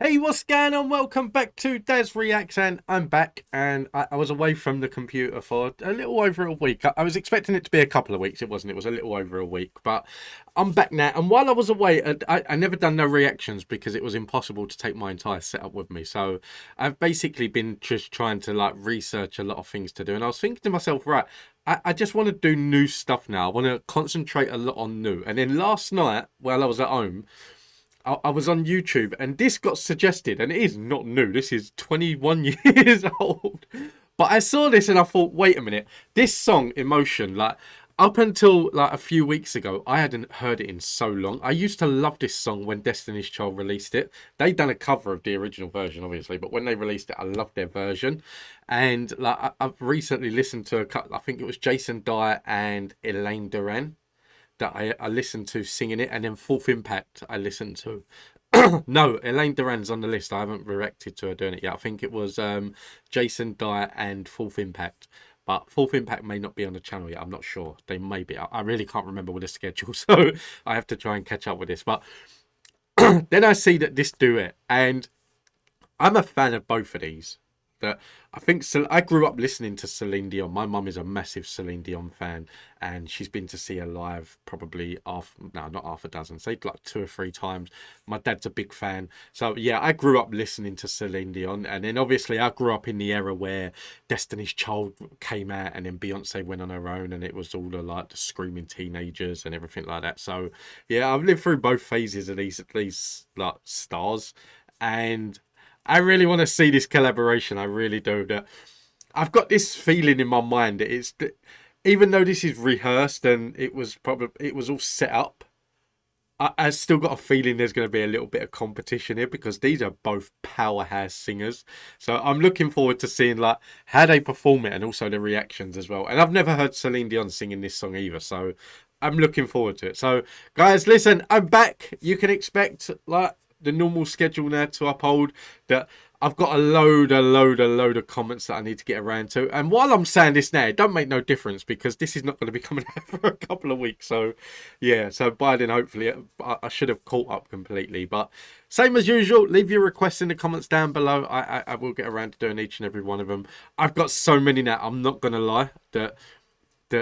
Hey, what's going on? Welcome back to DAZ Reacts, and I'm back, and I was away from the computer for a little over a week. I was expecting it to be a couple of weeks. It wasn't. It was a little over a week, but I'm back now. And while I was away, I never done no reactions because it was impossible to take my entire setup with me. So I've basically been just trying to like research a lot of things to do. And I was thinking to myself, right, I just want to do new stuff now. I want to concentrate a lot on new. And then last night, while I was at home, I was on YouTube and this got suggested, and it is not new. This is 21 years old. But I saw this and I thought, wait a minute, this song, Emotion, like up until like a few weeks ago, I hadn't heard it in so long. I used to love this song when Destiny's Child released it. They done a cover of the original version, obviously, but when they released it, I loved their version. And like I've recently listened to a couple, I think it was Jason Dyer and Elaine Duran that I listened to singing it, and then Fourth Impact I listened to. No, Elaine Duran's on the list. I haven't reacted to her doing it yet. I think it was Jason Dyer and Fourth Impact. But Fourth Impact may not be on the channel yet. I'm not sure. They may be. I really can't remember with the schedule, so I have to try and catch up with this. But then I see that this do it, and I'm a fan of both of these. That I think I grew up listening to Celine Dion. My mum is a massive Celine Dion fan, and she's been to see her live probably not half a dozen, say like 2 or 3 times. My dad's a big fan, so yeah, I grew up listening to Celine Dion, and then obviously I grew up in the era where Destiny's Child came out, and then Beyonce went on her own, and it was all the like the screaming teenagers and everything like that. So yeah, I've lived through both phases of these like stars, and I really want to see this collaboration. I really do. That I've got this feeling in my mind that it's, even though this is rehearsed and it was all set up, I still got a feeling there's going to be a little bit of competition here because these are both powerhouse singers. So I'm looking forward to seeing like how they perform it and also the reactions as well. And I've never heard Celine Dion singing this song either, so I'm looking forward to it. So guys, listen, I'm back. You can expect like the normal schedule now to uphold. That I've got a load of comments that I need to get around to, and while I'm saying this now, it don't make no difference because this is not going to be coming out for a couple of weeks. So yeah, so by then hopefully I should have caught up completely. But same as usual, leave your requests in the comments down below. I will get around to doing each and every one of them. I've got so many now, I'm not gonna lie, that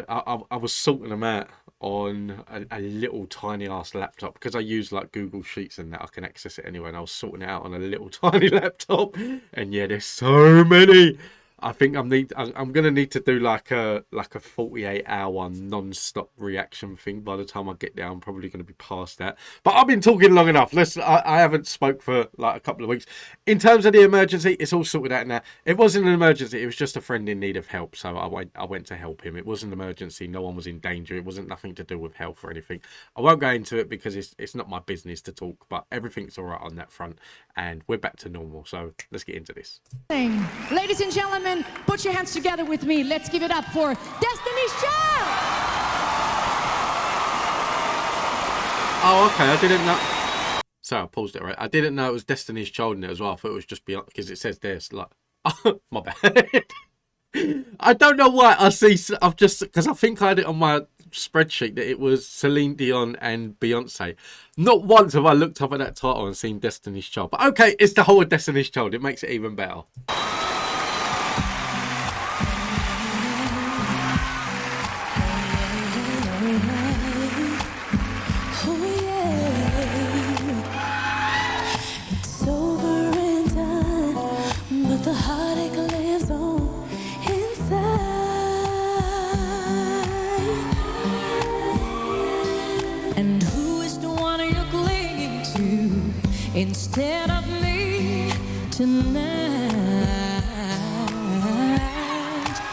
I was sorting them out on a little tiny ass laptop because I use like Google Sheets and that I can access it anyway, and I was sorting it out on a little tiny laptop, and yeah, there's so many. I think I'm gonna need to do like a 48-hour non-stop reaction thing. By the time I get there, I'm probably gonna be past that. But I've been talking long enough. I haven't spoke for like a couple of weeks. In terms of the emergency, it's all sorted out now. It wasn't an emergency. It was just a friend in need of help, so I went to help him. It wasn't an emergency. No one was in danger. It wasn't nothing to do with health or anything. I won't go into it because it's not my business to talk. But everything's all right on that front, and we're back to normal. So let's get into this. Ladies and gentlemen, put your hands together with me. Let's give it up for Destiny's Child. Oh, okay. I didn't know. Sorry, I paused it right. I didn't know it was Destiny's Child in it as well. I thought it was just Beyonce because it says this. Like, oh, my bad. I don't know why I see. I've just because I think I had it on my spreadsheet that it was Celine Dion and Beyonce. Not once have I looked up at that title and seen Destiny's Child. But okay, it's the whole of Destiny's Child. It makes it even better. And who is the one you're clinging to instead of me tonight?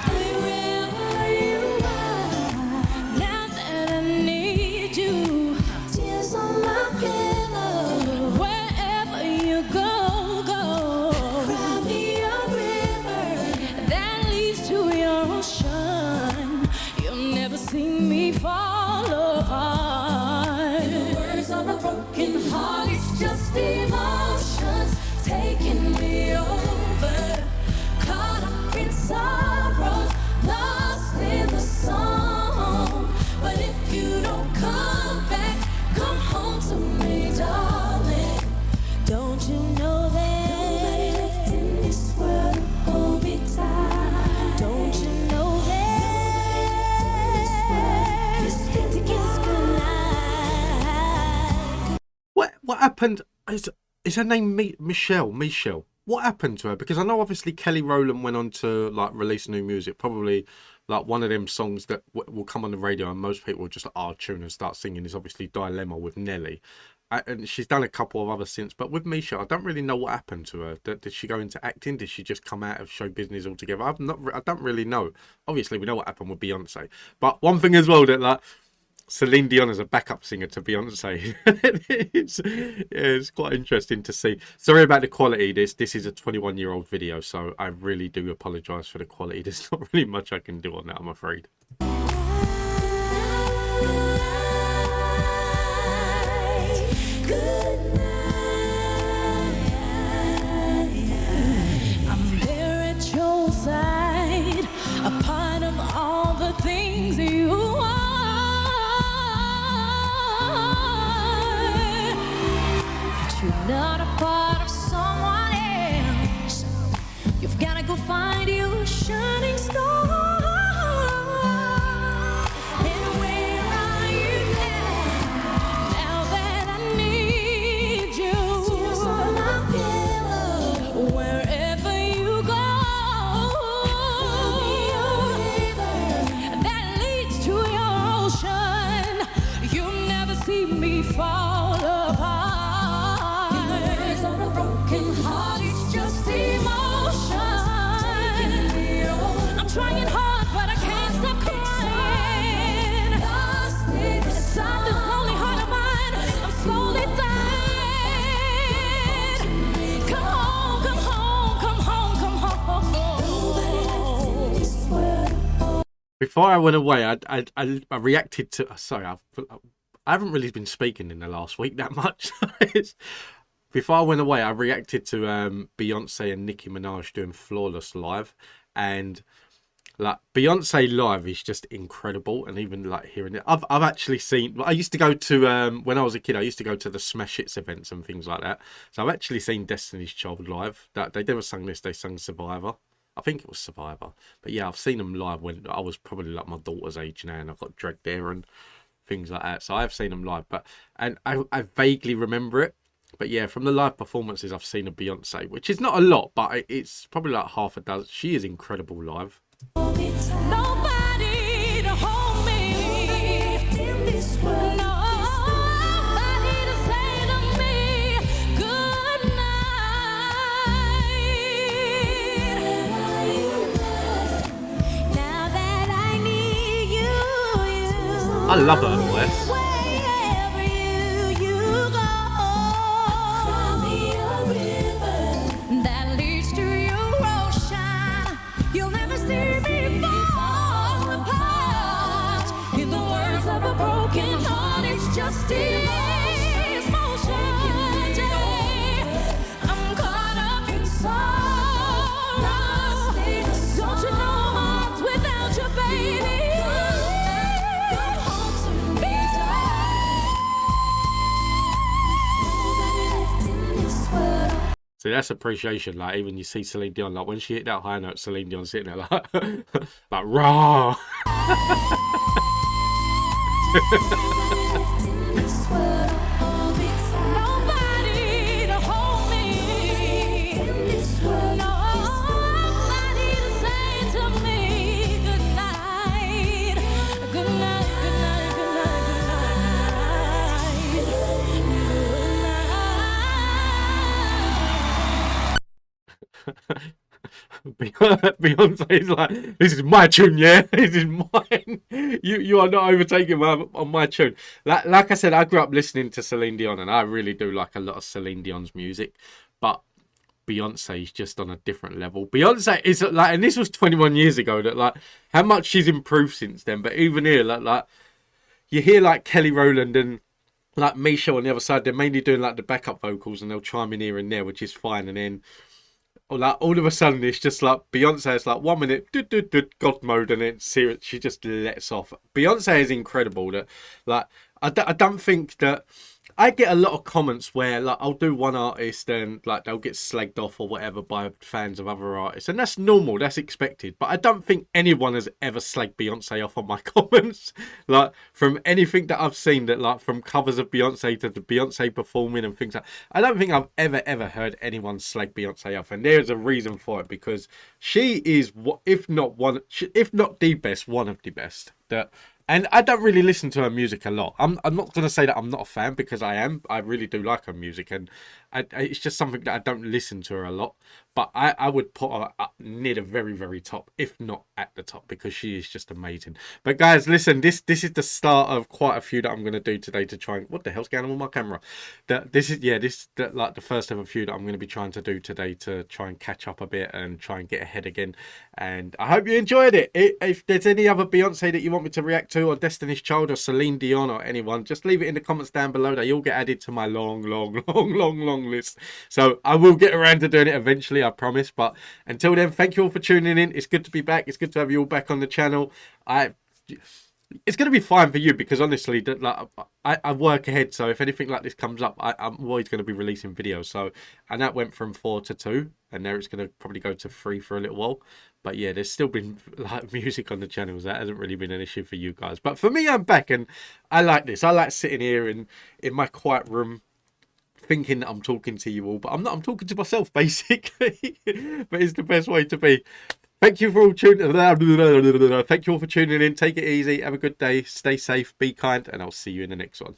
Wherever you are, now that I need you, tears on my pillow. Wherever you go, cry me a river that leads to your ocean. You'll never see me fall apart. Broken heart, it's just emotions taking me over. what happened? Is her name Michelle? Michelle. What happened to her? Because I know obviously Kelly Rowland went on to like release new music, probably like one of them songs that will come on the radio and most people will just like, tune and start singing is obviously Dilemma with Nelly. And she's done a couple of others since, but with Misha, I don't really know what happened to her. Did she go into acting? Did she just come out of show business altogether? I don't really know. Obviously, we know what happened with Beyonce, but one thing as well that like Celine Dion as a backup singer to Beyonce, it's quite interesting to see. Sorry about the quality. This is a 21-year-old video, so I really do apologise for the quality. There's not really much I can do on that, I'm afraid. I'm there at your side, a part of all the things you are. But you're not a part of someone else. You've got to go find you a shining star. And where are you now? Now that I need you. Tears on my pillow. Wherever you go, that leads to your ocean. You'll never see me fall apart. In the words of a broken heart, it's just emotion. I'm trying hard, but I can't stop crying. Inside this lonely heart of mine, I'm slowly dying. Come home, come home, come home, come home. Before I went away, I reacted to. Sorry, I haven't really been speaking in the last week that much. Before I went away, I reacted to Beyonce and Nicki Minaj doing Flawless live, and like Beyonce live is just incredible. And even like hearing it, I've actually seen. I used to go to when I was a kid. I used to go to the Smash Hits events and things like that. So I've actually seen Destiny's Child live. That they never sung this. They sung Survivor. I think it was Survivor. But yeah, I've seen them live when I was probably like my daughter's age now, and I got dragged there and things like that. So I have seen them live, and I vaguely remember it. But yeah, from the live performances I've seen of Beyonce, which is not a lot, but it's probably like half a dozen. She is incredible live. Nobody to hold me in this world. Nobody to say to me good night. Now that I need you, I love her voice. wherever you go, cry me a river that leads to your ocean. You'll never see me fall apart. In the words of a broken heart, it's just emotion. I'm caught up in sorrow. Don't you know I'm lost without you, baby? Come home to me. Nobody left in this world. So that's appreciation. Like even you see Celine Dion, like when she hit that high note, Celine Dion sitting there like, like raw. Nobody to hold me in this world. Nobody to say to me good night. Good night, good night, good night, good night. Beyonce's like, this is my tune, yeah. This is mine. You are not overtaking on my tune. Like I said, I grew up listening to Celine Dion, and I really do like a lot of Celine Dion's music. But Beyonce is just on a different level. Beyonce is like, and this was 21 years ago. That like how much she's improved since then. But even here, like you hear like Kelly Rowland and like Misha on the other side. They're mainly doing like the backup vocals, and they'll chime in here and there, which is fine. And then like all of a sudden it's just like Beyonce is like 1 minute God mode, and then she just lets off. Beyonce is incredible. That like I don't think that I get a lot of comments where like I'll do one artist and like they'll get slagged off or whatever by fans of other artists, and that's normal, that's expected. But I don't think anyone has ever slagged Beyonce off on my comments. Like from anything that I've seen, that like from covers of Beyonce to the Beyonce performing and things like, I don't think I've ever heard anyone slag Beyonce off, and there's a reason for it, because she is what, if not one, if not the best, one of the best. That. And I don't really listen to her music a lot. I'm not going to say that I'm not a fan, because I am. I really do like her music. And it's just something that I don't listen to her a lot. But I would put her up near the very top, if not at the top, because she is just amazing. But guys, listen, this is the start of quite a few that I'm going to do today to try and... What the hell's going on with my camera? This is like the first of a few that I'm going to be trying to do today to try and catch up a bit and try and get ahead again. And I hope you enjoyed it. If there's any other Beyonce that you want me to react to, or Destiny's Child, or Celine Dion, or anyone, just leave it in the comments down below. They all get added to my long list. So I will get around to doing it eventually, I promise. But until then, thank you all for tuning in. It's good to be back. It's good to have you all back on the channel. It's going to be fine for you, because honestly, like, I work ahead, so if anything like this comes up, I'm always going to be releasing videos. So, and that went from 4 to 2, and now it's going to probably go to 3 for a little while. But yeah, there's still been like music on the channels. That hasn't really been an issue for you guys. But for me, I'm back, and I like this. I like sitting here in my quiet room, thinking that I'm talking to you all, but I'm not. I'm talking to myself, basically. But it's the best way to be. Thank you for all tuning. Thank you all for tuning in. Take it easy. Have a good day. Stay safe. Be kind, and I'll see you in the next one.